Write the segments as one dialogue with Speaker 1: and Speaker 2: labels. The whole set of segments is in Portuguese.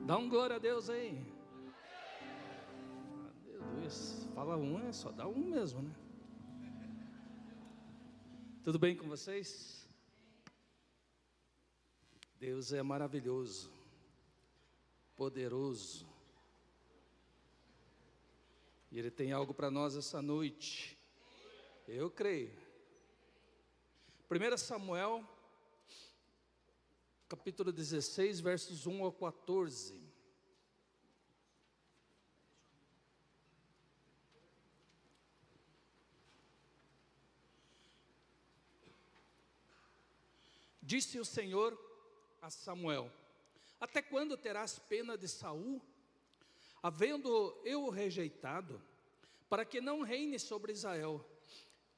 Speaker 1: Dá um glória a Deus aí. Aleluia. Fala um, é só dá um mesmo, né? Tudo bem com vocês? Deus é maravilhoso, poderoso. E Ele tem algo para nós essa noite. Eu creio. 1 Samuel, capítulo 16, versos 1 ao 14. Disse o Senhor a Samuel: até quando terás pena de Saul, havendo eu o rejeitado, para que não reine sobre Israel?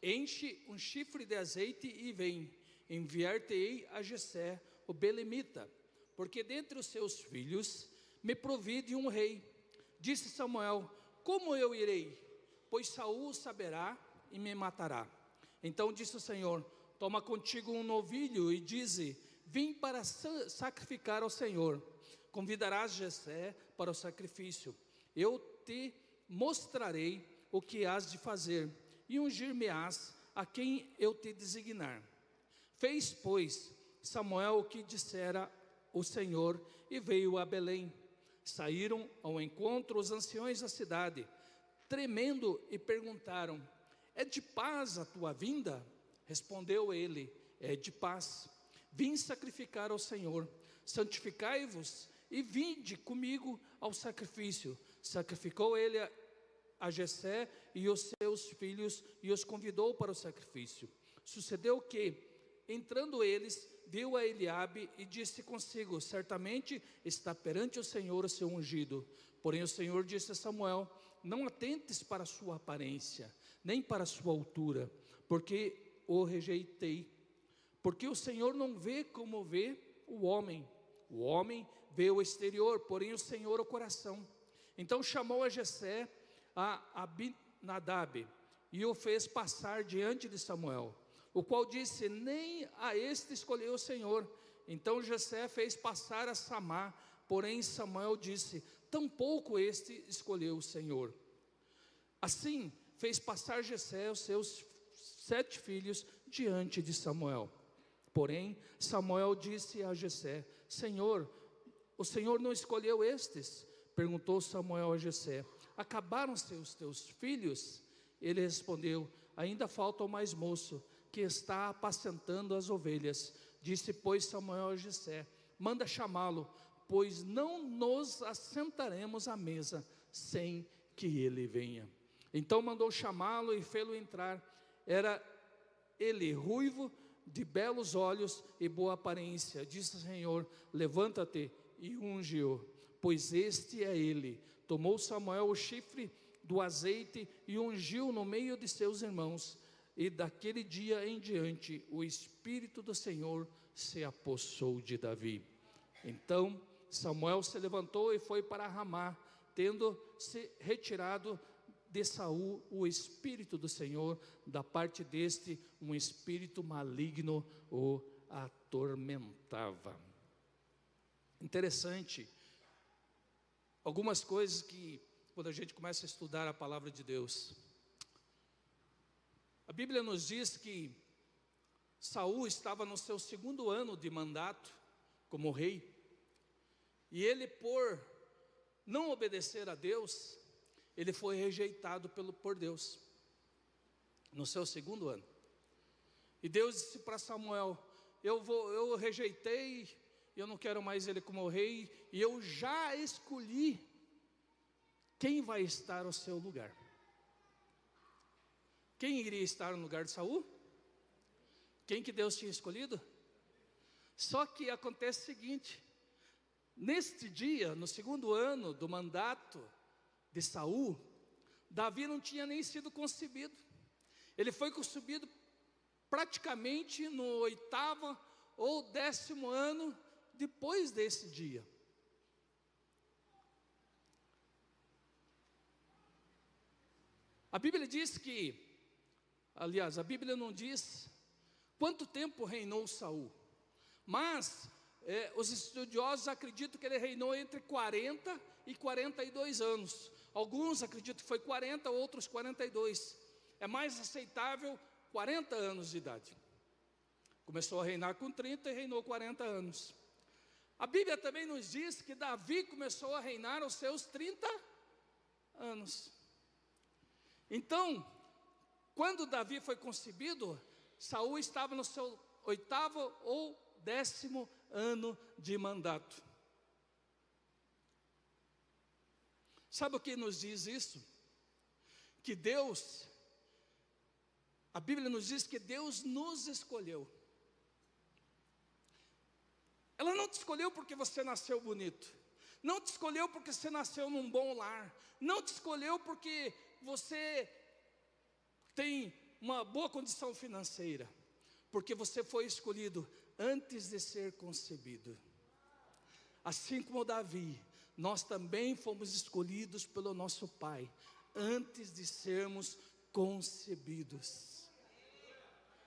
Speaker 1: Enche um chifre de azeite e vem, enviar-te-ei a Jessé, o belemita, porque dentre os seus filhos me provide um rei. Disse Samuel: como eu irei? Pois Saul saberá e me matará. Então disse o Senhor: toma contigo um novilho e dize: vim para sacrificar ao Senhor. Convidarás Jessé para o sacrifício. Eu te mostrarei o que hás de fazer, e ungir-me-ás a quem eu te designar. Fez, pois, Samuel o que dissera o Senhor, e veio a Belém. Saíram ao encontro os anciões da cidade, tremendo, e perguntaram: é de paz a tua vinda? Respondeu ele: é de paz. Vim sacrificar ao Senhor. Santificai-vos e vinde comigo ao sacrifício. Sacrificou ele a Jessé e os seus filhos e os convidou para o sacrifício. Sucedeu que, entrando eles, viu a Eliabe e disse consigo: certamente está perante o Senhor o seu ungido. Porém o Senhor disse a Samuel: não atentes para a sua aparência, nem para a sua altura, porque o rejeitei. Porque o Senhor não vê como vê o homem vê o exterior, porém o Senhor o coração. Então chamou a Jessé a Abinadab e o fez passar diante de Samuel, o qual disse: nem a este escolheu o Senhor. Então Jessé fez passar a Samá, porém Samuel disse: tampouco este escolheu o Senhor. Assim fez passar Jessé os seus 7 filhos diante de Samuel. Porém Samuel disse a Jessé: Senhor, o Senhor não escolheu estes? Perguntou Samuel a Jessé: acabaram-se os teus filhos? Ele respondeu: ainda falta o mais moço, que está apacentando as ovelhas. Disse, pois, Samuel a Jessé: manda chamá-lo, pois não nos assentaremos à mesa sem que ele venha. Então mandou chamá-lo e fê-lo entrar. Era ele ruivo, de belos olhos e boa aparência. Disse o Senhor: levanta-te e unge-o, pois este é ele. Tomou Samuel o chifre do azeite e ungiu no meio de seus irmãos. E daquele dia em diante o Espírito do Senhor se apossou de Davi. Então Samuel se levantou e foi para Ramá, tendo se retirado de Saul o Espírito do Senhor, da parte deste um espírito maligno o atormentava. Interessante, algumas coisas que, quando a gente começa a estudar a palavra de Deus, a Bíblia nos diz que Saul estava no seu 2º ano de mandato como rei, e ele, por não obedecer a Deus, ele foi rejeitado por Deus, no seu 2º ano. E Deus disse para Samuel: eu rejeitei, eu não quero mais ele como rei, e eu já escolhi quem vai estar no seu lugar. Quem iria estar no lugar de Saul? Quem que Deus tinha escolhido? Só que acontece o seguinte: neste dia, no 2º ano do mandato de Saul, Davi não tinha nem sido concebido. Ele foi concebido praticamente no 8º ou 10º ano depois desse dia. A Bíblia diz que, aliás, a Bíblia não diz quanto tempo reinou Saul, mas os estudiosos acreditam que ele reinou entre 40 e 42 anos. Alguns acreditam que foi 40, outros 42. É mais aceitável 40 anos de idade. Começou a reinar com 30 e reinou 40 anos. A Bíblia também nos diz que Davi começou a reinar aos seus 30 anos. Então, quando Davi foi concebido, Saul estava no seu 8º ou 10º ano de mandato. Sabe o que nos diz isso? Que Deus, a Bíblia nos diz que Deus nos escolheu. Ela não te escolheu porque você nasceu bonito, não te escolheu porque você nasceu num bom lar, não te escolheu porque você tem uma boa condição financeira, porque você foi escolhido antes de ser concebido. Assim como Davi, nós também fomos escolhidos pelo nosso Pai, antes de sermos concebidos.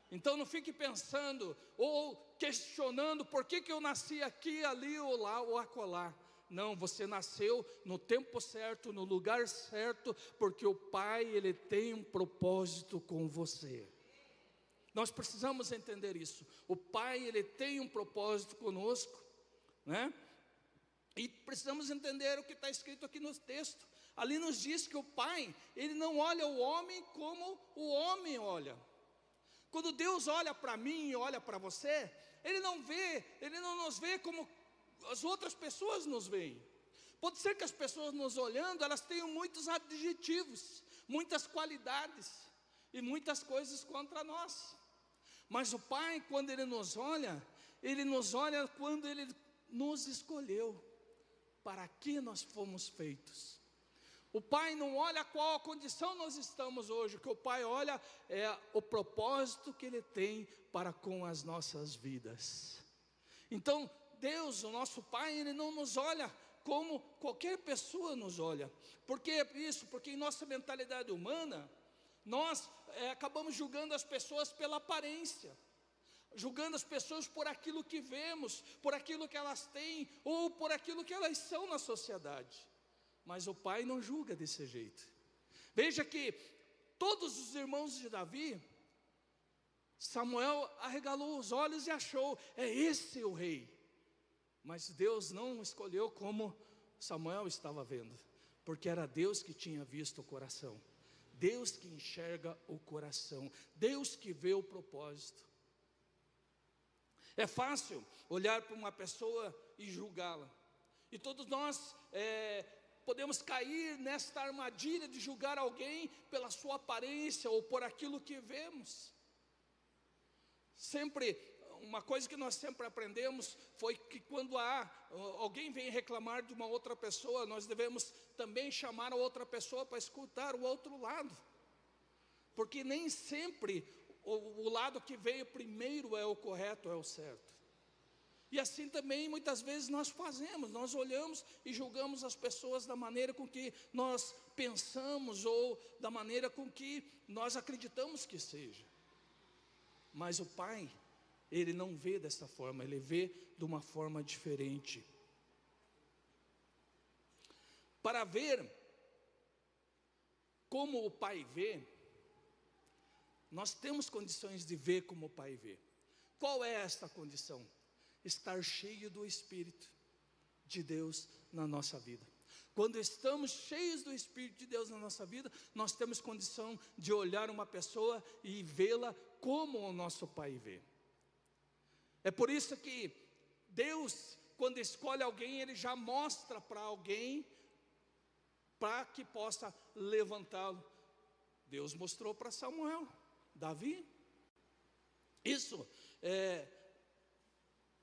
Speaker 1: Então não fique pensando ou questionando por que eu nasci aqui, ali ou lá ou acolá. Não, você nasceu no tempo certo, no lugar certo, porque o Pai, Ele tem um propósito com você. Nós precisamos entender isso. O Pai, Ele tem um propósito conosco, né? E precisamos entender o que está escrito aqui no texto. Ali nos diz que o Pai, Ele não olha o homem como o homem olha. Quando Deus olha para mim e olha para você, Ele não nos vê como as outras pessoas nos veem. Pode ser que as pessoas nos olhando, elas tenham muitos adjetivos, muitas qualidades e muitas coisas contra nós. Mas o Pai, quando Ele nos olha quando Ele nos escolheu, para que nós fomos feitos. O Pai não olha qual a condição nós estamos hoje, o que o Pai olha é o propósito que Ele tem para com as nossas vidas. Então, Deus, o nosso Pai, Ele não nos olha como qualquer pessoa nos olha. Por que isso? Porque em nossa mentalidade humana, nós acabamos julgando as pessoas pela aparência, julgando as pessoas por aquilo que vemos, por aquilo que elas têm, ou por aquilo que elas são na sociedade. Mas o Pai não julga desse jeito. Veja que todos os irmãos de Davi, Samuel arregalou os olhos e achou, é esse o rei. Mas Deus não escolheu como Samuel estava vendo, porque era Deus que tinha visto o coração, Deus que enxerga o coração, Deus que vê o propósito. É fácil olhar para uma pessoa e julgá-la, e todos nós podemos cair nesta armadilha de julgar alguém pela sua aparência ou por aquilo que vemos. Uma coisa que nós sempre aprendemos foi que quando alguém vem reclamar de uma outra pessoa, nós devemos também chamar a outra pessoa para escutar o outro lado, porque nem sempre o lado que veio primeiro é o correto, é o certo. E assim também muitas vezes nós fazemos, nós olhamos e julgamos as pessoas da maneira com que nós pensamos ou da maneira com que nós acreditamos que seja. Mas o Pai, Ele não vê dessa forma, Ele vê de uma forma diferente. Para ver como o Pai vê, nós temos condições de ver como o Pai vê. Qual é esta condição? Estar cheio do Espírito de Deus na nossa vida. Quando estamos cheios do Espírito de Deus na nossa vida, nós temos condição de olhar uma pessoa e vê-la como o nosso Pai vê. É por isso que Deus, quando escolhe alguém, Ele já mostra para alguém, para que possa levantá-lo. Deus mostrou para Samuel, Davi. Isso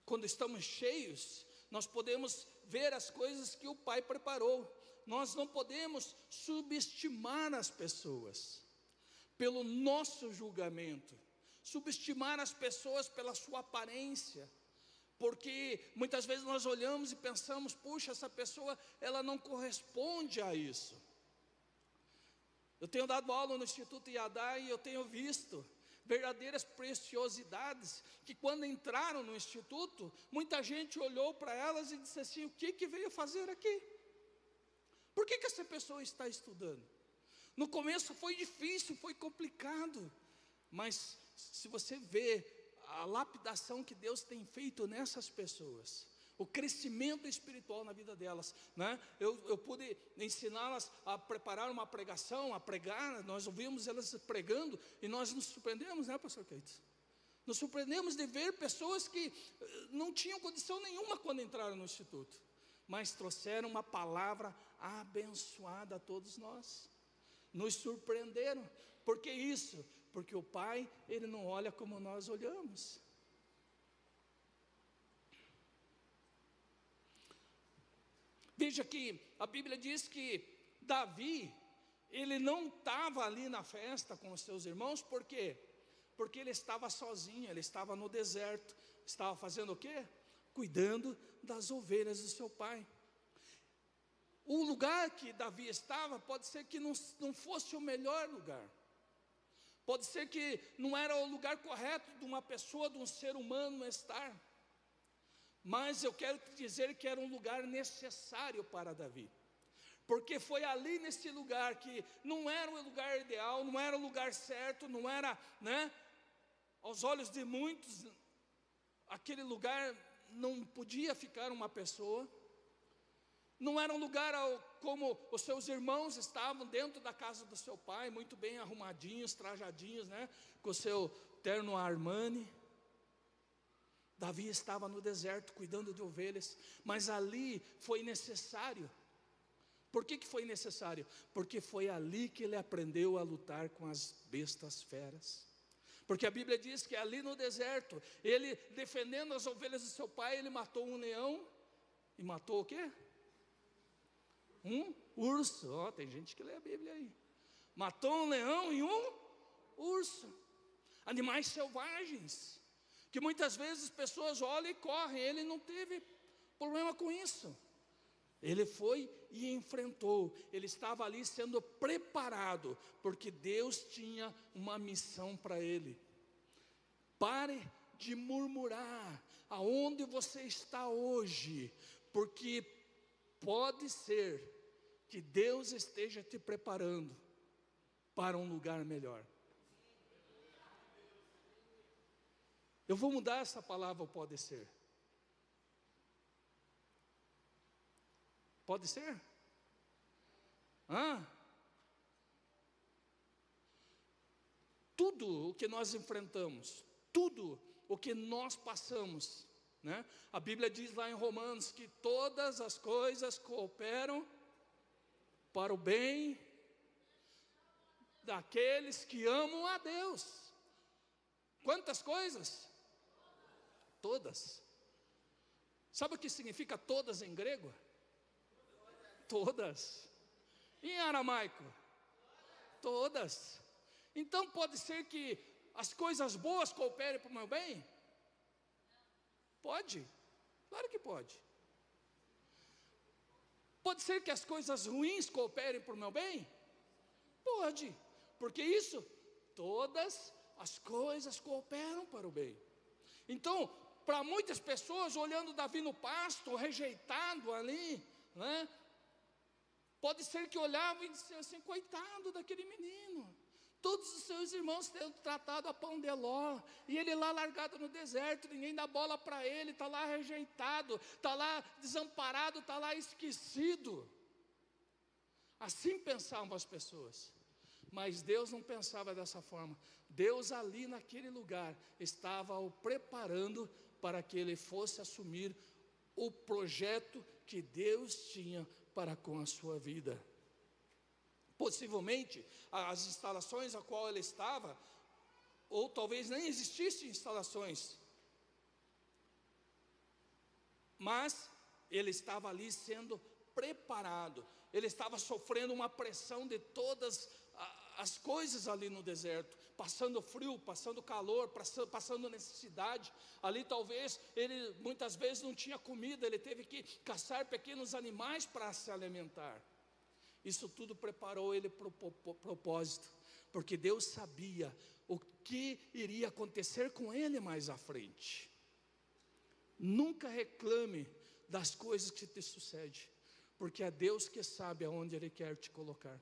Speaker 1: quando estamos cheios, nós podemos ver as coisas que o Pai preparou. Nós não podemos subestimar as pessoas pelo nosso julgamento, subestimar as pessoas pela sua aparência, porque muitas vezes nós olhamos e pensamos, puxa, essa pessoa, ela não corresponde a isso. Eu tenho dado aula no Instituto Yadá e eu tenho visto verdadeiras preciosidades, que quando entraram no instituto, muita gente olhou para elas e disse assim: o que veio fazer aqui? Por que essa pessoa está estudando? No começo foi difícil, foi complicado, mas se você vê a lapidação que Deus tem feito nessas pessoas, o crescimento espiritual na vida delas, né? Eu pude ensiná-las a preparar uma pregação, a pregar. Nós ouvimos elas pregando e nós nos surpreendemos, né, pastor Keitos? Nos surpreendemos de ver pessoas que não tinham condição nenhuma quando entraram no instituto, mas trouxeram uma palavra abençoada a todos nós. Nos surpreenderam. Por que isso? Porque o Pai, Ele não olha como nós olhamos. Veja que a Bíblia diz que Davi, ele não estava ali na festa com os seus irmãos. Por quê? Porque ele estava sozinho, ele estava no deserto. Estava fazendo o quê? Cuidando das ovelhas do seu pai. O lugar que Davi estava, pode ser que não fosse o melhor lugar. Pode ser que não era o lugar correto de uma pessoa, de um ser humano estar. Mas eu quero te dizer que era um lugar necessário para Davi. Porque foi ali nesse lugar que não era o lugar ideal, não era o lugar certo, não era, né? Aos olhos de muitos, aquele lugar não podia ficar uma pessoa. Não era um lugar como os seus irmãos estavam dentro da casa do seu pai, muito bem arrumadinhos, trajadinhos, né? Com o seu terno Armani. Davi estava no deserto cuidando de ovelhas, mas ali foi necessário. Por que foi necessário? Porque foi ali que ele aprendeu a lutar com as bestas feras. Porque a Bíblia diz que ali no deserto, ele defendendo as ovelhas do seu pai, ele matou um leão. E matou o quê? Um urso. Tem gente que lê a Bíblia aí. Matou um leão e um urso. Animais selvagens, que muitas vezes pessoas olham e correm. Ele não teve problema com isso. Ele foi e enfrentou. Ele estava ali sendo preparado, porque Deus tinha uma missão para ele. Pare de murmurar aonde você está hoje, porque pode ser que Deus esteja te preparando para um lugar melhor. Eu vou mudar essa palavra, pode ser. Pode ser? Tudo o que nós enfrentamos, tudo o que nós passamos, né? A Bíblia diz lá em Romanos que todas as coisas cooperam para o bem daqueles que amam a Deus. Quantas coisas? Todas. Sabe o que significa todas em grego? Todas. E em aramaico? Todas. Então pode ser que as coisas boas cooperem para o meu bem? Pode, claro que pode. Pode ser que as coisas ruins cooperem para o meu bem? Pode, porque isso, todas as coisas cooperam para o bem. Então, para muitas pessoas, olhando Davi no pasto, rejeitado ali, né? Pode ser que olhavam e diziam assim: coitado daquele menino. Todos os seus irmãos tendo tratado a pão de ló, e ele lá largado no deserto, ninguém dá bola para ele, está lá rejeitado, está lá desamparado, está lá esquecido. Assim pensavam as pessoas, mas Deus não pensava dessa forma. Deus ali naquele lugar estava o preparando para que ele fosse assumir o projeto que Deus tinha para com a sua vida. Possivelmente, as instalações a qual ele estava, ou talvez nem existissem instalações, mas ele estava ali sendo preparado, ele estava sofrendo uma pressão de todas as coisas ali no deserto, passando frio, passando calor, passando necessidade. Ali talvez ele muitas vezes não tinha comida, ele teve que caçar pequenos animais para se alimentar. Isso tudo preparou ele para o propósito, porque Deus sabia o que iria acontecer com ele mais à frente. Nunca reclame das coisas que te sucedem, porque é Deus que sabe aonde Ele quer te colocar.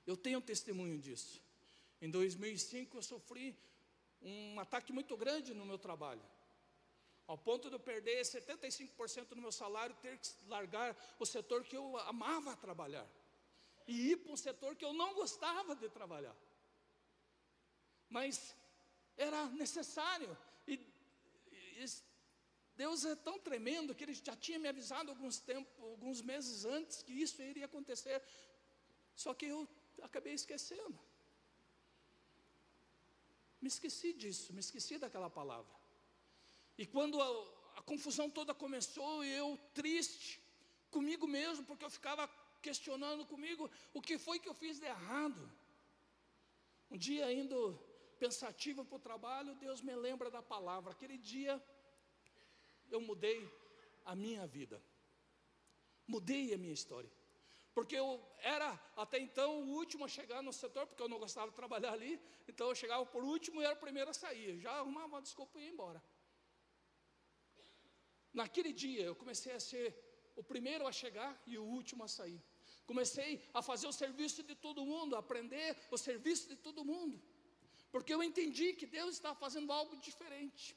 Speaker 1: Eu tenho um testemunho disso. Em 2005 eu sofri um ataque muito grande no meu trabalho, ao ponto de eu perder 75% do meu salário, ter que largar o setor que eu amava trabalhar, e ir para um setor que eu não gostava de trabalhar, mas era necessário. E Deus é tão tremendo que Ele já tinha me avisado alguns meses antes que isso iria acontecer, só que eu acabei esquecendo. Me esqueci disso, me esqueci daquela palavra. E quando a confusão toda começou, eu triste comigo mesmo, porque eu ficava questionando comigo o que foi que eu fiz de errado. Um dia, indo pensativo para o trabalho, Deus me lembra da palavra. Aquele dia eu mudei a minha vida, mudei a minha história, porque eu era até então o último a chegar no setor, porque eu não gostava de trabalhar ali. Então eu chegava por último e era o primeiro a sair, já arrumava uma desculpa e ia embora. Naquele dia eu comecei a ser o primeiro a chegar e o último a sair. Comecei a fazer o serviço de todo mundo, a aprender o serviço de todo mundo, porque eu entendi que Deus estava fazendo algo diferente.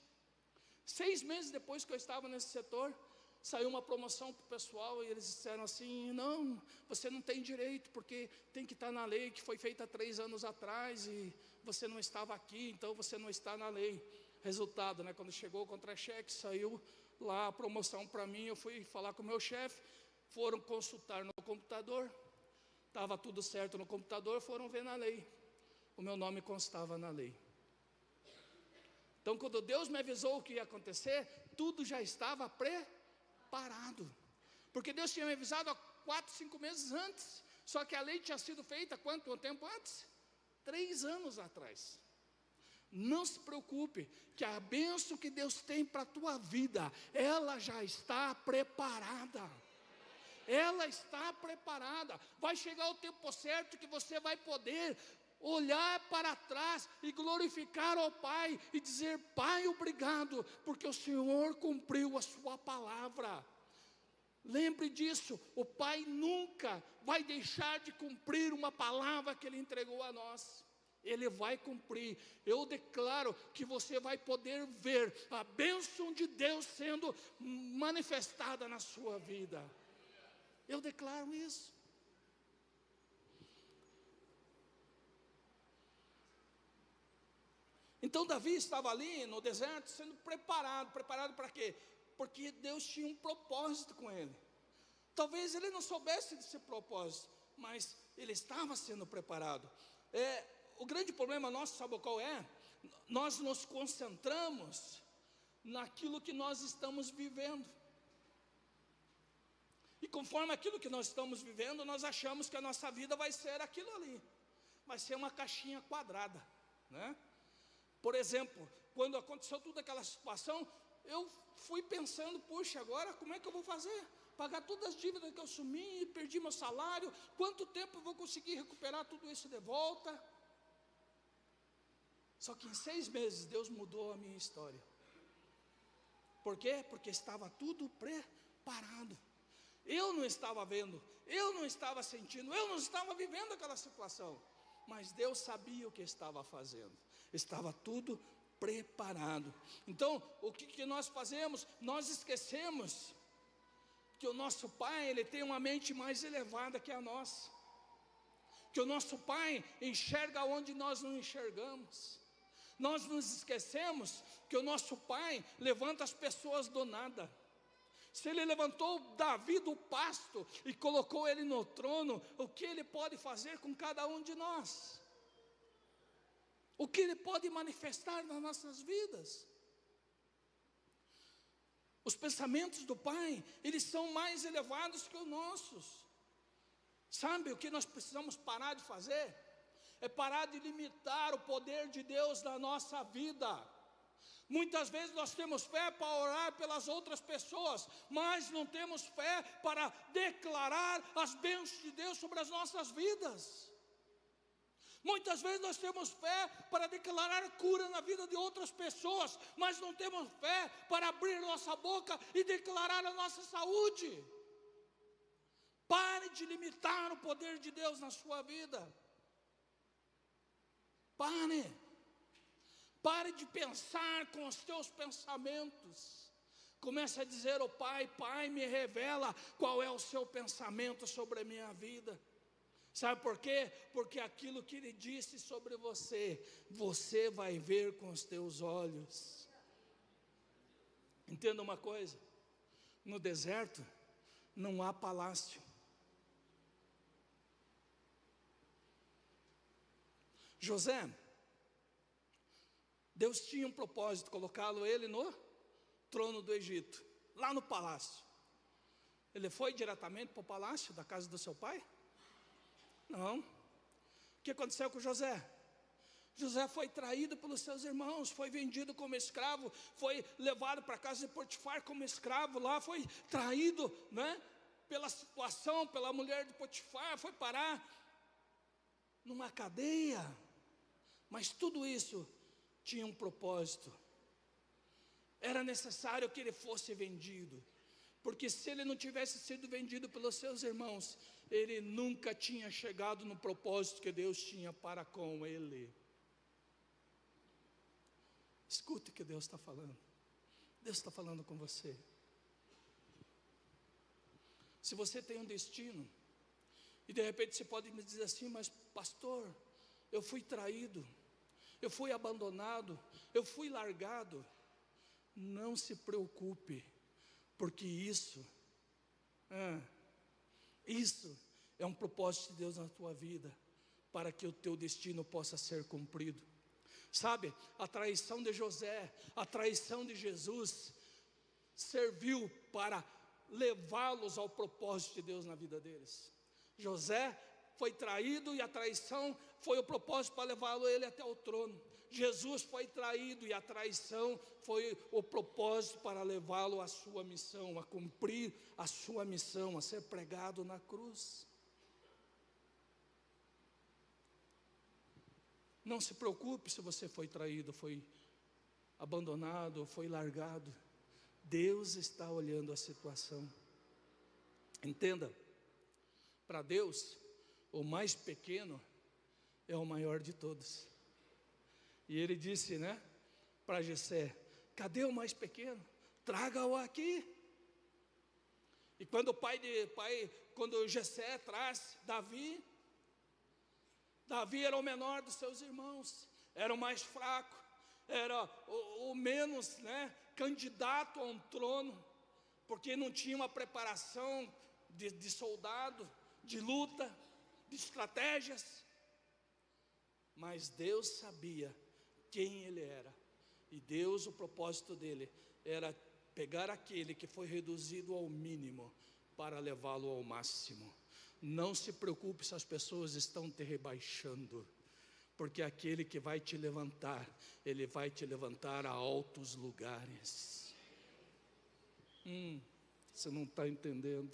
Speaker 1: 6 meses depois que eu estava nesse setor, saiu uma promoção para o pessoal, e eles disseram assim: não, você não tem direito, porque tem que estar na lei, que foi feita há 3 anos atrás, e você não estava aqui, então você não está na lei. Resultado, quando chegou o contra-cheque, saiu lá a promoção para mim. Eu fui falar com o meu chefe, foram consultar no computador, estava tudo certo no computador, foram ver na lei, o meu nome constava na lei. Então, quando Deus me avisou o que ia acontecer, tudo já estava preparado, porque Deus tinha me avisado há 4, 5 meses antes. Só que a lei tinha sido feita quanto tempo antes? 3 anos atrás. Não se preocupe, que a bênção que Deus tem para a tua vida, ela já está preparada. Ela está preparada. Vai chegar o tempo certo que você vai poder olhar para trás e glorificar ao Pai e dizer: Pai, obrigado, porque o Senhor cumpriu a sua palavra. Lembre disso, o Pai nunca vai deixar de cumprir uma palavra que Ele entregou a nós. Ele vai cumprir. Eu declaro que você vai poder ver a bênção de Deus sendo manifestada na sua vida. Eu declaro isso. Então Davi estava ali no deserto sendo preparado. Preparado para quê? Porque Deus tinha um propósito com ele. Talvez ele não soubesse desse propósito, mas ele estava sendo preparado. O grande problema nosso, sabe qual é? Nós nos concentramos naquilo que nós estamos vivendo. E conforme aquilo que nós estamos vivendo, nós achamos que a nossa vida vai ser aquilo ali. Vai ser uma caixinha quadrada, Por exemplo, quando aconteceu toda aquela situação, eu fui pensando: puxa, agora como é que eu vou fazer? Pagar todas as dívidas que eu assumi, perdi meu salário, quanto tempo eu vou conseguir recuperar tudo isso de volta? Só que em 6 meses Deus mudou a minha história. Por quê? Porque estava tudo preparado. Eu não estava vendo, eu não estava sentindo, eu não estava vivendo aquela situação, mas Deus sabia o que estava fazendo. Estava tudo preparado. Então, o que nós fazemos? Nós esquecemos que o nosso Pai, Ele tem uma mente mais elevada que a nossa, que o nosso Pai enxerga onde nós não enxergamos. Nós nos esquecemos que o nosso Pai levanta as pessoas do nada. Se Ele levantou Davi do pasto e colocou ele no trono, o que Ele pode fazer com cada um de nós? O que Ele pode manifestar nas nossas vidas? Os pensamentos do Pai, eles são mais elevados que os nossos. Sabe o que nós precisamos parar de fazer? É parar de limitar o poder de Deus na nossa vida. Muitas vezes nós temos fé para orar pelas outras pessoas, mas não temos fé para declarar as bênçãos de Deus sobre as nossas vidas. Muitas vezes nós temos fé para declarar cura na vida de outras pessoas, mas não temos fé para abrir nossa boca e declarar a nossa saúde. Pare de limitar o poder de Deus na sua vida. Pare de pensar com os teus pensamentos. Comece a dizer ao Pai: Pai, me revela qual é o seu pensamento sobre a minha vida. Sabe por quê? Porque aquilo que Ele disse sobre você, você vai ver com os teus olhos. Entenda uma coisa: no deserto não há palácio. José, Deus tinha um propósito, colocá-lo ele no trono do Egito, lá no palácio. Ele foi diretamente para o palácio da casa do seu pai? Não. O que aconteceu com José? José foi traído pelos seus irmãos, foi vendido como escravo, foi levado para a casa de Potifar como escravo lá, foi traído, né, pela situação, pela mulher de Potifar, foi parar numa cadeia. Mas tudo isso tinha um propósito. Era necessário que ele fosse vendido, porque se ele não tivesse sido vendido pelos seus irmãos, ele nunca tinha chegado no propósito que Deus tinha para com ele. Escute o que Deus está falando. Deus está falando com você. Se você tem um destino, e de repente você pode me dizer assim: mas pastor, eu fui traído, eu fui abandonado, eu fui largado. Não se preocupe, porque isso é um propósito de Deus na tua vida, para que o teu destino possa ser cumprido. Sabe, a traição de José, a traição de Jesus, serviu para levá-los ao propósito de Deus na vida deles. José foi traído e a traição foi o propósito para levá-lo ele até o trono. Jesus foi traído e a traição foi o propósito para levá-lo à sua missão, a cumprir a sua missão, a ser pregado na cruz. Não se preocupe se você foi traído, foi abandonado, foi largado. Deus está olhando a situação. Entenda, para Deus, o mais pequeno é o maior de todos. E ele disse, né, para Jessé: cadê o mais pequeno? Traga-o aqui. E quando quando Jessé traz Davi era o menor dos seus irmãos, era o mais fraco, era o menos, né, candidato a um trono, porque não tinha uma preparação de soldado, de luta, de estratégias. Mas Deus sabia quem ele era, e Deus, o propósito dele era pegar aquele que foi reduzido ao mínimo para levá-lo ao máximo. Não se preocupe se as pessoas estão te rebaixando, porque aquele que vai te levantar, ele vai te levantar a altos lugares. Você não está entendendo.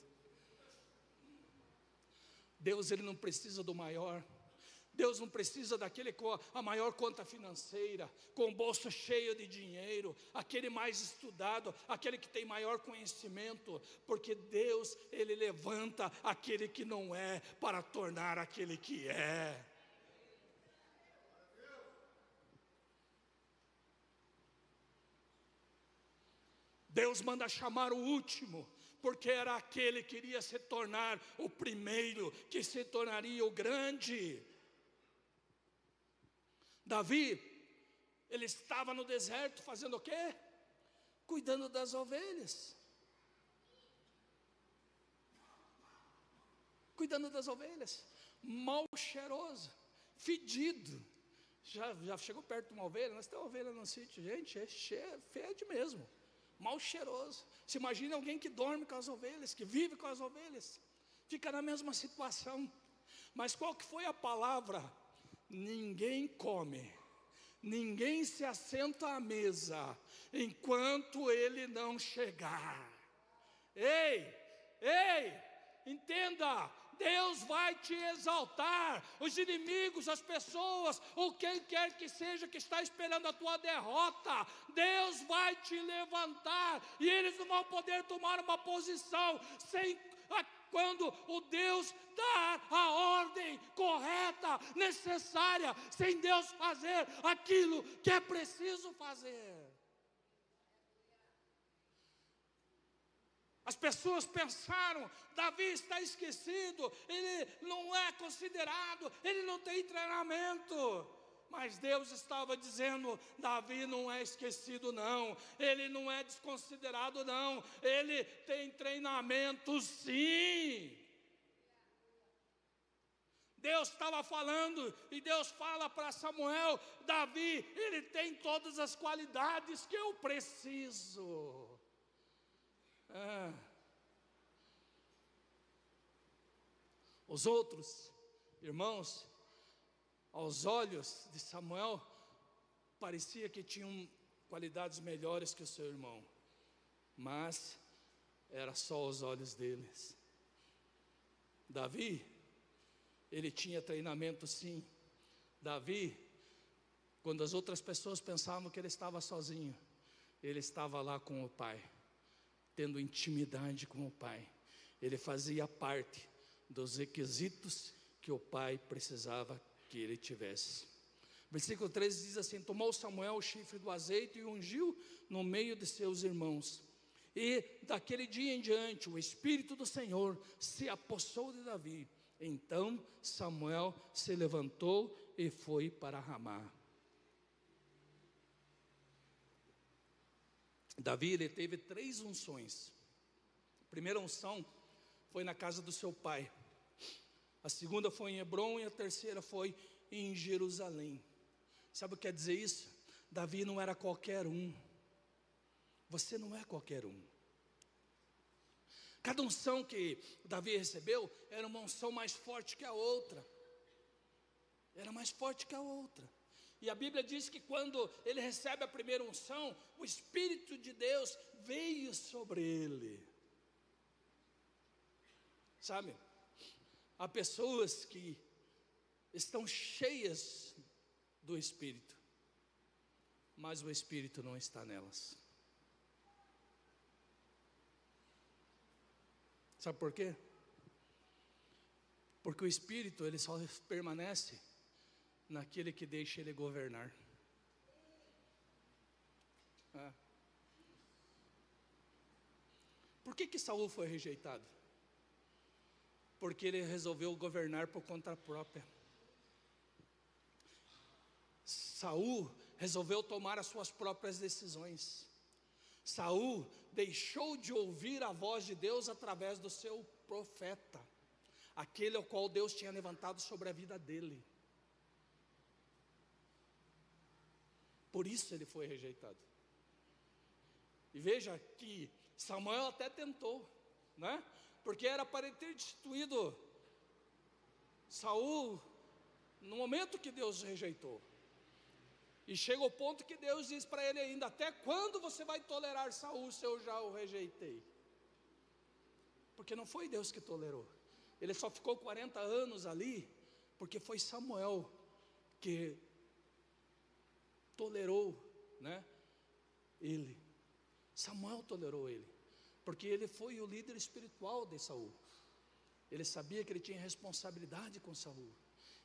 Speaker 1: Deus, ele não precisa do maior. Deus não precisa daquele com a maior conta financeira, com o bolso cheio de dinheiro, aquele mais estudado, aquele que tem maior conhecimento, porque Deus, ele levanta aquele que não é para tornar aquele que é. Deus manda chamar o último, porque era aquele que iria se tornar o primeiro, que se tornaria o grande. Davi, ele estava no deserto fazendo o quê? Cuidando das ovelhas. Cuidando das ovelhas. Mal cheiroso, fedido. Já chegou perto de uma ovelha? Nós temos ovelha no sítio, gente, fede mesmo. Mal cheiroso. Se imagina alguém que dorme com as ovelhas, que vive com as ovelhas, fica na mesma situação. Mas qual que foi a palavra? Ninguém come, ninguém se assenta à mesa, enquanto ele não chegar. Ei, entenda, Deus vai te exaltar. Os inimigos, as pessoas, ou quem quer que seja que está esperando a tua derrota, Deus vai te levantar, e eles não vão poder tomar uma posição quando o Deus dar a ordem correta, necessária, sem Deus fazer aquilo que é preciso fazer. As pessoas pensaram, Davi está esquecido, ele não é considerado, ele não tem treinamento. Mas Deus estava dizendo, Davi não é esquecido não, ele não é desconsiderado não, ele tem treinamento sim. Deus estava falando, e Deus fala para Samuel, Davi, ele tem todas as qualidades que eu preciso. Os outros irmãos, aos olhos de Samuel, parecia que tinham qualidades melhores que o seu irmão, mas era só aos olhos deles. Davi, ele tinha treinamento sim. Davi, quando as outras pessoas pensavam que ele estava sozinho, ele estava lá com o pai, tendo intimidade com o pai. Ele fazia parte dos requisitos que o pai precisava que ele tivesse. Versículo 13 diz assim: tomou Samuel o chifre do azeite e ungiu no meio de seus irmãos. E daquele dia em diante o Espírito do Senhor se apossou de Davi. Então Samuel se levantou e foi para Ramá. Davi, ele teve 3 unções. A primeira unção foi na casa do seu pai. A segunda foi em Hebrom e a terceira foi em Jerusalém. Sabe o que quer dizer isso? Davi não era qualquer um. Você não é qualquer um. Cada unção que Davi recebeu era uma unção mais forte que a outra. Era mais forte que a outra. E a Bíblia diz que quando ele recebe a primeira unção, o Espírito de Deus veio sobre ele. Sabe, há pessoas que estão cheias do Espírito, mas o Espírito não está nelas. Sabe por quê? Porque o Espírito, ele só permanece naquele que deixa ele governar. Por que Saul foi rejeitado? Porque ele resolveu governar por conta própria. Saul resolveu tomar as suas próprias decisões. Saul deixou de ouvir a voz de Deus através do seu profeta, aquele ao qual Deus tinha levantado sobre a vida dele. Por isso ele foi rejeitado. E veja que Samuel até tentou, né? Porque era para ele ter destituído Saul no momento que Deus rejeitou. E chega o ponto que Deus diz para ele ainda: até quando você vai tolerar Saul se eu já o rejeitei? Porque não foi Deus que tolerou. Ele só ficou 40 anos ali porque foi Samuel que tolerou, né, ele. Samuel tolerou ele, porque ele foi o líder espiritual de Saul. Ele sabia que ele tinha responsabilidade com Saul.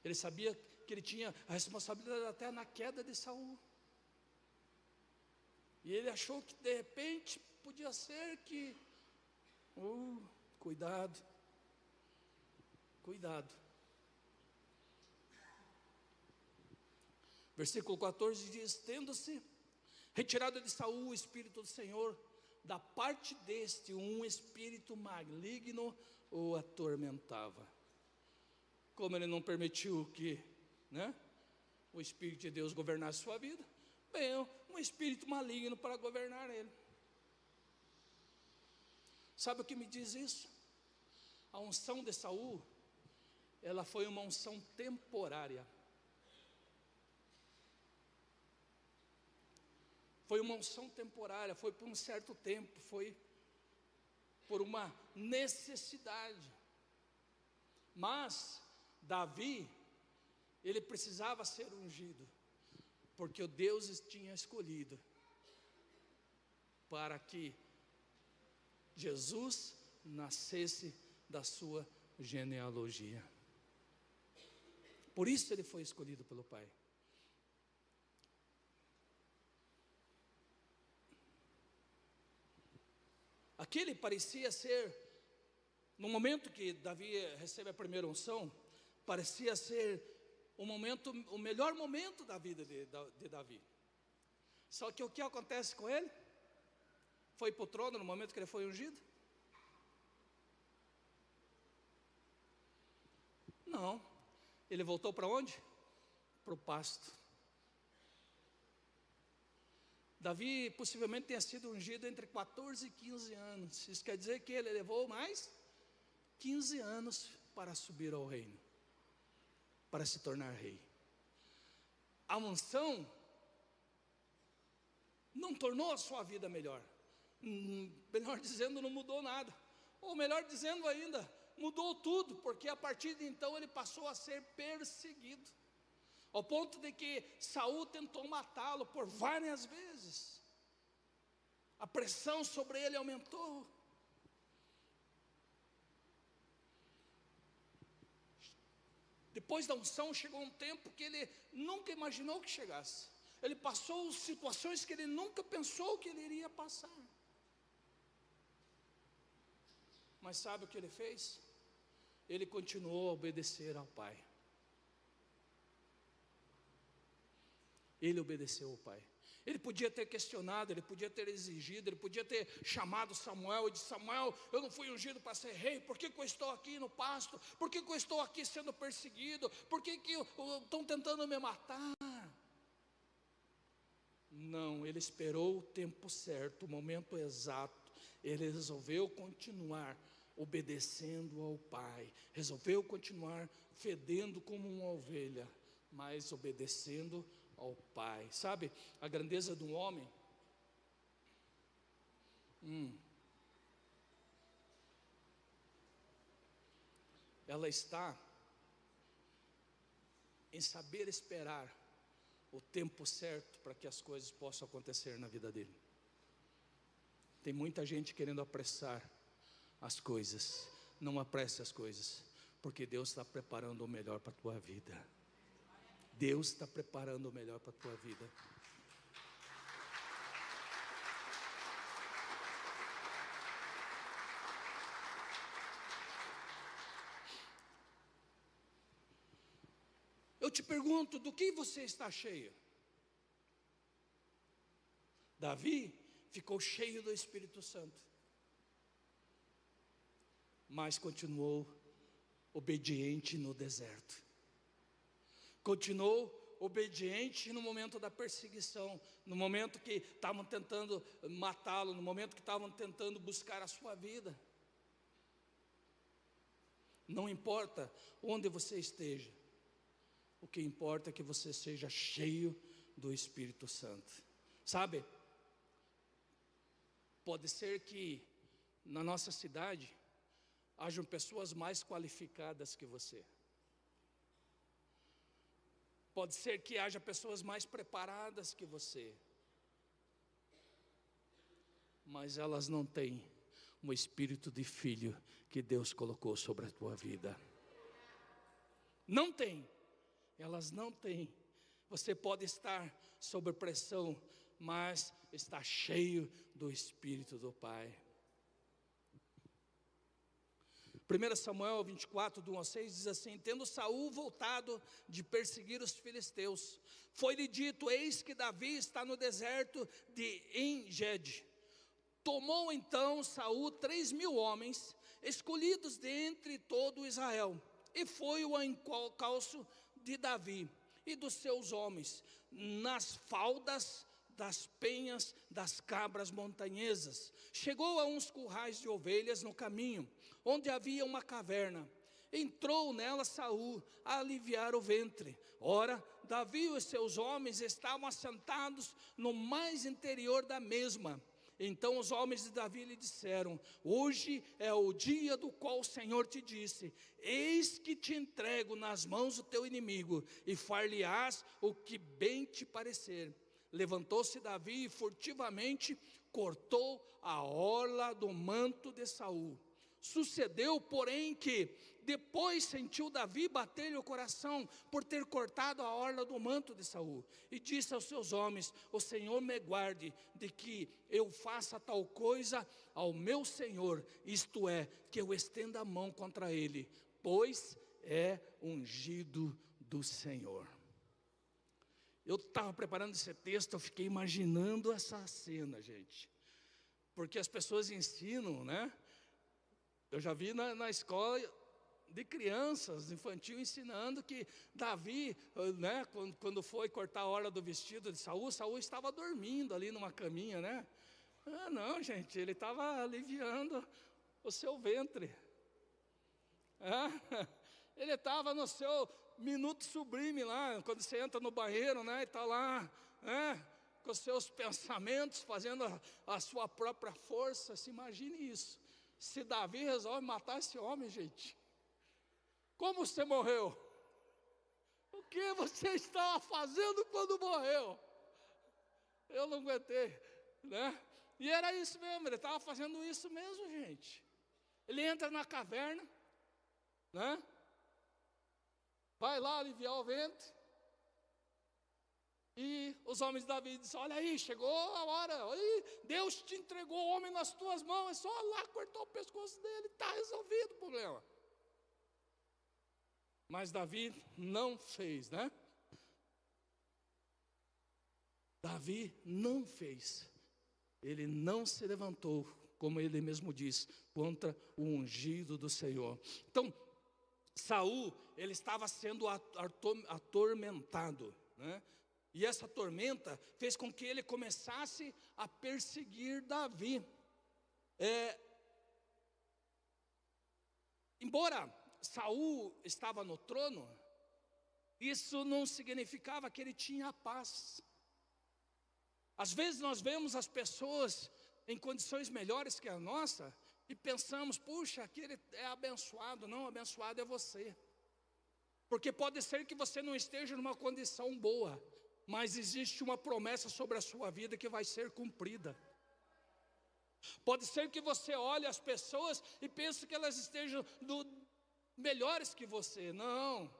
Speaker 1: Ele sabia que ele tinha a responsabilidade até na queda de Saul. E ele achou que de repente podia ser que, cuidado, cuidado. Versículo 14 diz: tendo-se retirado de Saul o Espírito do Senhor, da parte deste um espírito maligno o atormentava. Como ele não permitiu que, né, o Espírito de Deus governasse sua vida, veio um espírito maligno para governar ele. Sabe o que me diz isso? A unção de Saul, ela foi uma unção temporária. Foi uma unção temporária, foi por um certo tempo, foi por uma necessidade. Mas Davi, ele precisava ser ungido, porque o Deus tinha escolhido para que Jesus nascesse da sua genealogia. Por isso ele foi escolhido pelo Pai. Aquele parecia ser, no momento que Davi recebe a primeira unção, parecia ser o melhor momento da vida de Davi. Só que o que acontece com ele? Foi para o trono no momento que ele foi ungido? Não, ele voltou para onde? Para o pasto. Davi possivelmente tenha sido ungido entre 14 e 15 anos. Isso quer dizer que ele levou mais 15 anos para subir ao reino, para se tornar rei. A unção não tornou a sua vida melhor. Melhor dizendo, não mudou nada. Ou melhor dizendo ainda, mudou tudo, porque a partir de então ele passou a ser perseguido, ao ponto de que Saul tentou matá-lo por várias vezes. A pressão sobre ele aumentou. Depois da unção chegou um tempo que ele nunca imaginou que chegasse. Ele passou situações que ele nunca pensou que ele iria passar. Mas sabe o que ele fez? Ele continuou a obedecer ao Pai. Ele obedeceu ao Pai. Ele podia ter questionado, ele podia ter exigido, ele podia ter chamado Samuel e disse: Samuel, eu não fui ungido para ser rei, por que eu estou aqui no pasto? Por que eu estou aqui sendo perseguido? Por que estão tentando me matar? Não, ele esperou o tempo certo, o momento exato. Ele resolveu continuar obedecendo ao Pai, resolveu continuar fedendo como uma ovelha, mas obedecendo ao Pai. Sabe, a grandeza de um homem ela está em saber esperar o tempo certo para que as coisas possam acontecer na vida dele. Tem muita gente querendo apressar as coisas. Não apresse as coisas, porque Deus está preparando o melhor para a tua vida. Deus está preparando o melhor para a tua vida. Eu te pergunto, do que você está cheio? Davi ficou cheio do Espírito Santo, mas continuou obediente no deserto. Continuou obediente no momento da perseguição, no momento que estavam tentando matá-lo, no momento que estavam tentando buscar a sua vida. Não importa onde você esteja, o que importa é que você seja cheio do Espírito Santo. Sabe, pode ser que na nossa cidade hajam pessoas mais qualificadas que você. Pode ser que haja pessoas mais preparadas que você, mas elas não têm o espírito de filho que Deus colocou sobre a tua vida. Não tem, elas não têm. Você pode estar sob pressão, mas está cheio do Espírito do Pai. 1 Samuel 24, do 1 ao 6 diz assim: tendo Saul voltado de perseguir os filisteus, foi-lhe dito: eis que Davi está no deserto de En-Gede. Tomou então Saul 3.000 homens, escolhidos dentre todo Israel, e foi ao encalço de Davi e dos seus homens, nas faldas das penhas das cabras montanhesas. Chegou a uns currais de ovelhas no caminho, onde havia uma caverna. Entrou nela Saul a aliviar o ventre. Ora, Davi e os seus homens estavam assentados no mais interior da mesma. Então os homens de Davi lhe disseram: hoje é o dia do qual o Senhor te disse: eis que te entrego nas mãos do teu inimigo, e far-lhe-ás o que bem te parecer. Levantou-se Davi e furtivamente cortou a orla do manto de Saul. Sucedeu, porém, que depois sentiu Davi bater-lhe o coração por ter cortado a orla do manto de Saul, e disse aos seus homens: o Senhor me guarde de que eu faça tal coisa ao meu Senhor, isto é, que eu estenda a mão contra ele, pois é ungido do Senhor. Eu estava preparando esse texto, eu fiquei imaginando essa cena, gente, porque as pessoas ensinam, né? Eu já vi na escola de crianças, infantil, ensinando que Davi, né, quando foi cortar a orla do vestido de Saul, Saul estava dormindo ali numa caminha, né? Ah, não, gente, ele estava aliviando o seu ventre. Ele estava no seu minuto sublime lá, quando você entra no banheiro, né, e está lá, com os seus pensamentos, fazendo a sua própria força. Se imagine isso. Se Davi resolve matar esse homem, gente, como você morreu? O que você estava fazendo quando morreu? Eu não aguentei, né? E era isso mesmo, ele estava fazendo isso mesmo, gente. Ele entra na caverna, né? Vai lá aliviar o ventre. E os homens de Davi dizem: olha aí, chegou a hora, aí, Deus te entregou o homem nas tuas mãos, é só lá cortar o pescoço dele, está resolvido o problema. Mas Davi não fez, né? Davi não fez, ele não se levantou, como ele mesmo diz, contra o ungido do Senhor. Então, Saul, ele estava sendo atormentado, né? E essa tormenta fez com que ele começasse a perseguir Davi. Embora Saul estava no trono, isso não significava que ele tinha paz. Às vezes nós vemos as pessoas em condições melhores que a nossa e pensamos: puxa, aquele é abençoado. Não, abençoado é você. Porque pode ser que você não esteja numa condição boa, mas existe uma promessa sobre a sua vida que vai ser cumprida. Pode ser que você olhe as pessoas e pense que elas estejam melhores que você. Não,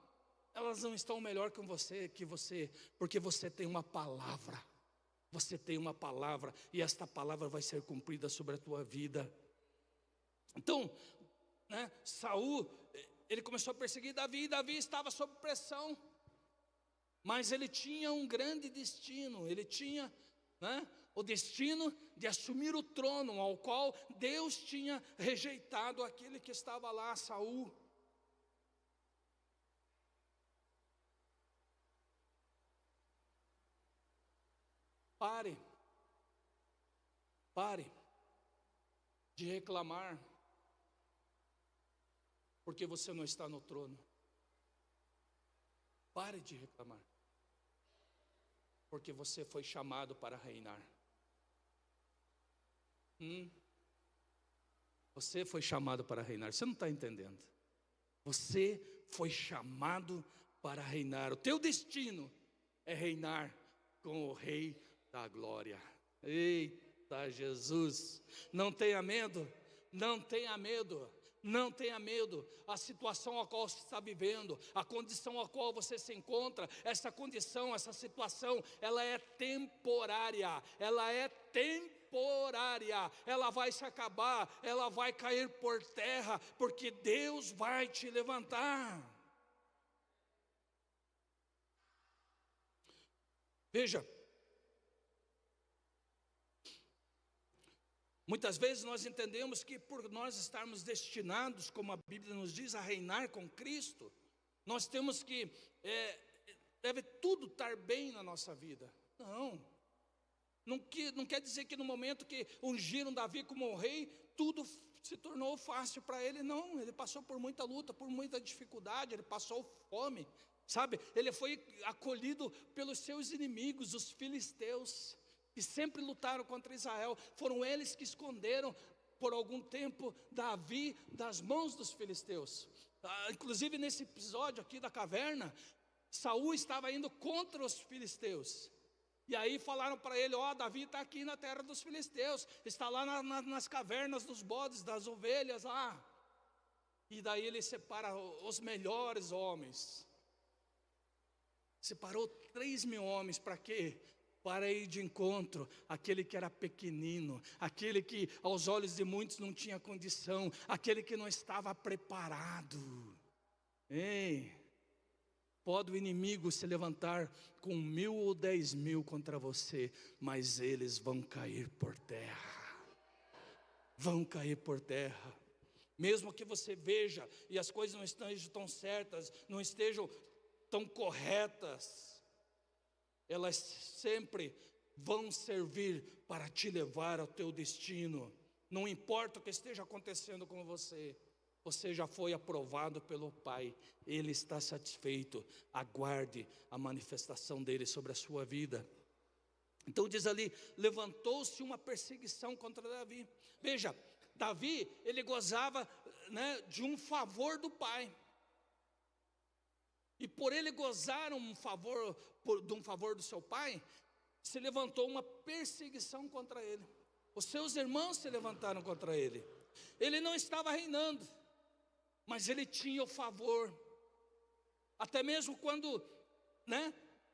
Speaker 1: elas não estão melhor que você, porque você tem uma palavra. Você tem uma palavra, e esta palavra vai ser cumprida sobre a tua vida. Então, né, Saul, ele começou a perseguir Davi, e Davi estava sob pressão. Mas ele tinha um grande destino, ele tinha, né, o destino de assumir o trono, ao qual Deus tinha rejeitado aquele que estava lá, Saul. Pare de reclamar, porque você não está no trono. Pare de reclamar, porque você foi chamado para reinar. Você foi chamado para reinar. Você não está entendendo. Você foi chamado para reinar. O teu destino é reinar com o Rei da Glória. Eita Jesus, não tenha medo, não tenha medo. Não tenha medo. A situação a qual você está vivendo, a condição a qual você se encontra, essa condição, essa situação, ela é temporária. Ela é temporária. Ela vai se acabar, ela vai cair por terra, porque Deus vai te levantar. Veja, muitas vezes nós entendemos que por nós estarmos destinados, como a Bíblia nos diz, a reinar com Cristo, nós temos que, deve tudo estar bem na nossa vida. Não quer dizer que no momento que ungiram Davi como rei, tudo se tornou fácil para ele. Não, ele passou por muita luta, por muita dificuldade, ele passou fome, sabe? Ele foi acolhido pelos seus inimigos, os filisteus. que sempre lutaram contra Israel. Foram eles que esconderam por algum tempo Davi das mãos dos filisteus. Inclusive nesse episódio aqui da caverna, Saul estava indo contra os filisteus. E aí falaram para ele: Davi está aqui na terra dos filisteus, está lá nas cavernas dos bodes, das ovelhas lá. E daí ele separa os melhores homens. Separou 3.000 homens para quê? Para ir de encontro àquele que era pequenino, aquele que aos olhos de muitos não tinha condição, aquele que não estava preparado. Ei, pode o inimigo se levantar com 1.000 ou 10.000 contra você, mas eles vão cair por terra. Vão cair por terra. Mesmo que você veja e as coisas não estejam tão certas, não estejam tão corretas, elas sempre vão servir para te levar ao teu destino. Não importa o que esteja acontecendo com você, você já foi aprovado pelo Pai, Ele está satisfeito. Aguarde a manifestação dEle sobre a sua vida. Então diz ali: levantou-se uma perseguição contra Davi. Veja, Davi, ele gozava, de um favor do Pai. E por ele gozar de um favor do seu pai, se levantou uma perseguição contra ele. Os seus irmãos se levantaram contra ele. Ele não estava reinando, mas ele tinha o favor. Até mesmo quando,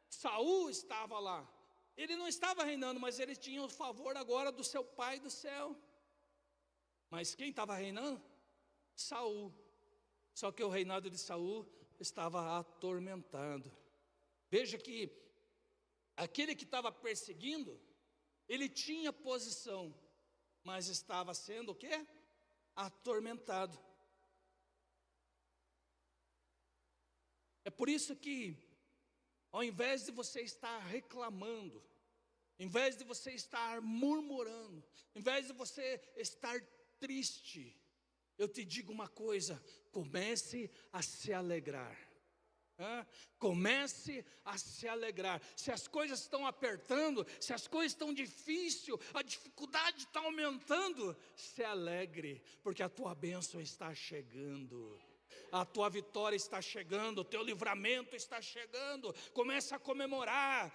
Speaker 1: Saul estava lá, ele não estava reinando, mas ele tinha o favor agora do seu pai do céu. Mas quem estava reinando? Saul. Só que o reinado de Saul estava atormentado. Veja que aquele que estava perseguindo, ele tinha posição, mas estava sendo o quê? Atormentado. É por isso que, ao invés de você estar reclamando, ao invés de você estar murmurando, ao invés de você estar triste, eu te digo uma coisa: comece a se alegrar. Comece a se alegrar. Se as coisas estão apertando, se as coisas estão difíceis, a dificuldade está aumentando, se alegre, porque a tua bênção está chegando, a tua vitória está chegando, o teu livramento está chegando. Comece a comemorar,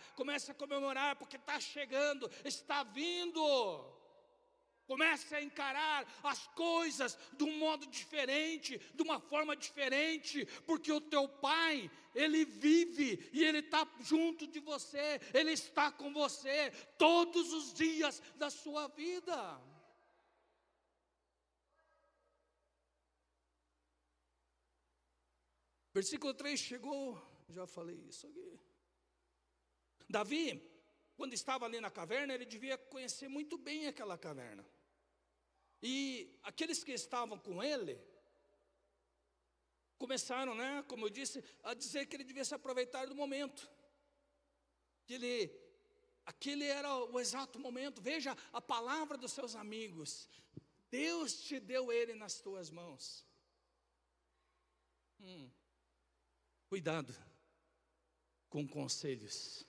Speaker 1: porque está chegando, está vindo. Comece a encarar as coisas de um modo diferente, de uma forma diferente, porque o teu Pai, Ele vive e Ele está junto de você, Ele está com você todos os dias da sua vida. Versículo 3 chegou, já falei isso aqui. Davi, quando estava ali na caverna, ele devia conhecer muito bem aquela caverna. E aqueles que estavam com ele começaram, como eu disse, a dizer que ele devia se aproveitar do momento. Aquele era o exato momento. Veja a palavra dos seus amigos: Deus te deu ele nas tuas mãos. Cuidado com conselhos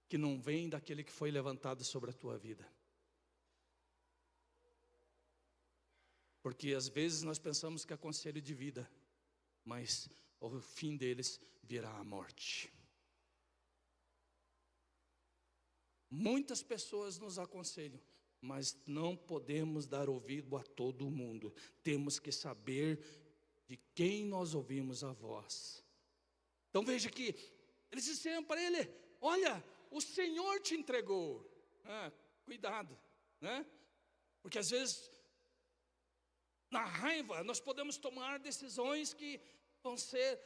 Speaker 1: que não vêm daquele que foi levantado sobre a tua vida. Porque às vezes nós pensamos que é conselho de vida, mas o fim deles virá a morte. Muitas pessoas nos aconselham, mas não podemos dar ouvido a todo mundo. Temos que saber de quem nós ouvimos a voz. Então veja que eles disseram para ele: olha, o Senhor te entregou. Cuidado, porque às vezes, na raiva, nós podemos tomar decisões que vão ser,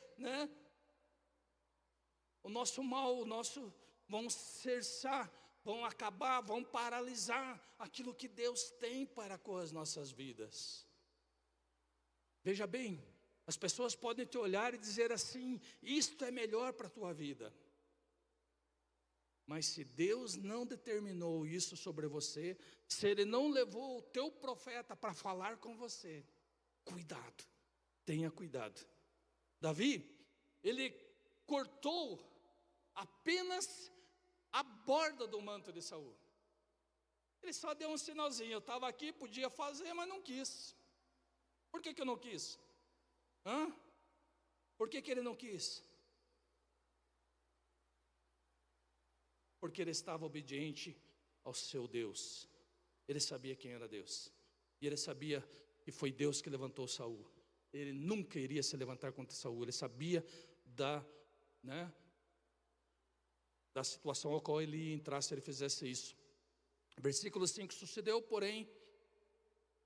Speaker 1: o nosso mal, vão cercar, vão acabar, vão paralisar aquilo que Deus tem para com as nossas vidas. Veja bem, as pessoas podem te olhar e dizer assim: isto é melhor para a tua vida. Mas se Deus não determinou isso sobre você, se Ele não levou o teu profeta para falar com você, cuidado, tenha cuidado. Davi, ele cortou apenas a borda do manto de Saul. Ele só deu um sinalzinho. Eu estava aqui, podia fazer, mas não quis. Por que eu não quis? Por que ele não quis? Porque ele estava obediente ao seu Deus. Ele sabia quem era Deus. E ele sabia que foi Deus que levantou Saul. Ele nunca iria se levantar contra Saul. Ele sabia da situação ao qual ele ia entrar se ele fizesse isso. Versículo 5: sucedeu, porém,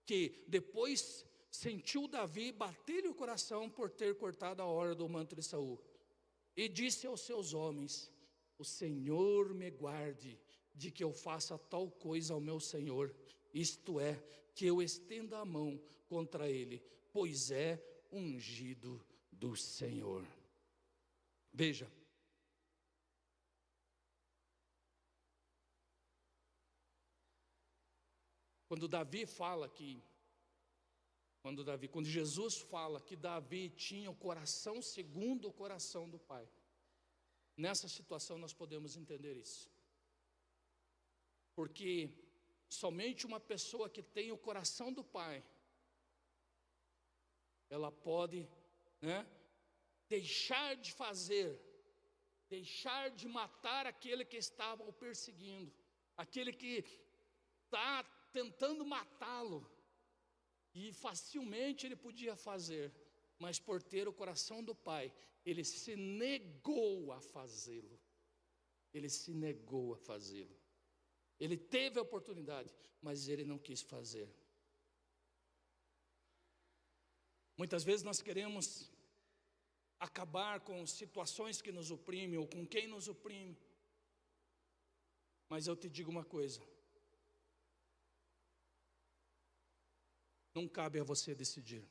Speaker 1: que depois sentiu Davi bater-lhe o coração por ter cortado a orla do manto de Saul. E disse aos seus homens: o Senhor me guarde de que eu faça tal coisa ao meu Senhor, isto é, que eu estenda a mão contra ele, pois é ungido do Senhor. Veja, quando Jesus fala que Davi tinha o coração segundo o coração do Pai, nessa situação nós podemos entender isso. Porque somente uma pessoa que tem o coração do Pai, ela pode, deixar de fazer, deixar de matar aquele que estava o perseguindo, aquele que está tentando matá-lo, e facilmente ele podia fazer, mas por ter o coração do Pai, ele se negou a fazê-lo. Ele se negou a fazê-lo. Ele teve a oportunidade, mas ele não quis fazer. Muitas vezes nós queremos acabar com situações que nos oprimem, ou com quem nos oprime. Mas eu te digo uma coisa: não cabe a você decidir.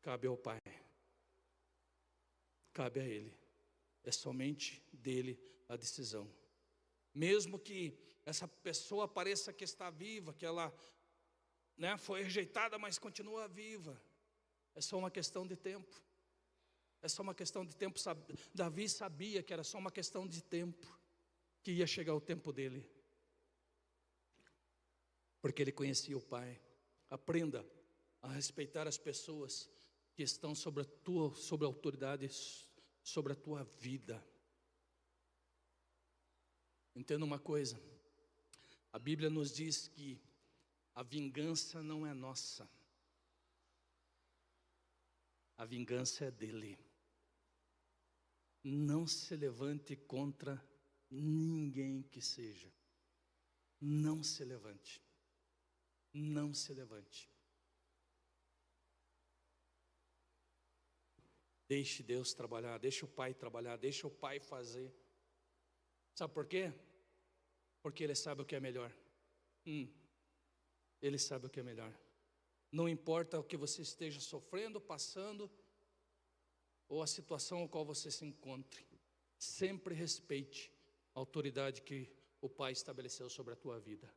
Speaker 1: Cabe ao Pai. Cabe a Ele. É somente dele a decisão. Mesmo que essa pessoa pareça que está viva, que ela foi rejeitada, mas continua viva, é só uma questão de tempo. É só uma questão de tempo. Davi sabia que era só uma questão de tempo, que ia chegar o tempo dele, porque ele conhecia o Pai. Aprenda a respeitar as pessoas que estão sobre a autoridade, sobre a tua vida. Entenda uma coisa: a Bíblia nos diz que a vingança não é nossa, a vingança é dele. Não se levante contra ninguém que seja. Não se levante. Não se levante. Deixe Deus trabalhar, deixe o Pai trabalhar, deixe o Pai fazer. Sabe por quê? Porque Ele sabe o que é melhor. Ele sabe o que é melhor. Não importa o que você esteja sofrendo, passando, ou a situação em qual você se encontre, sempre respeite a autoridade que o Pai estabeleceu sobre a tua vida.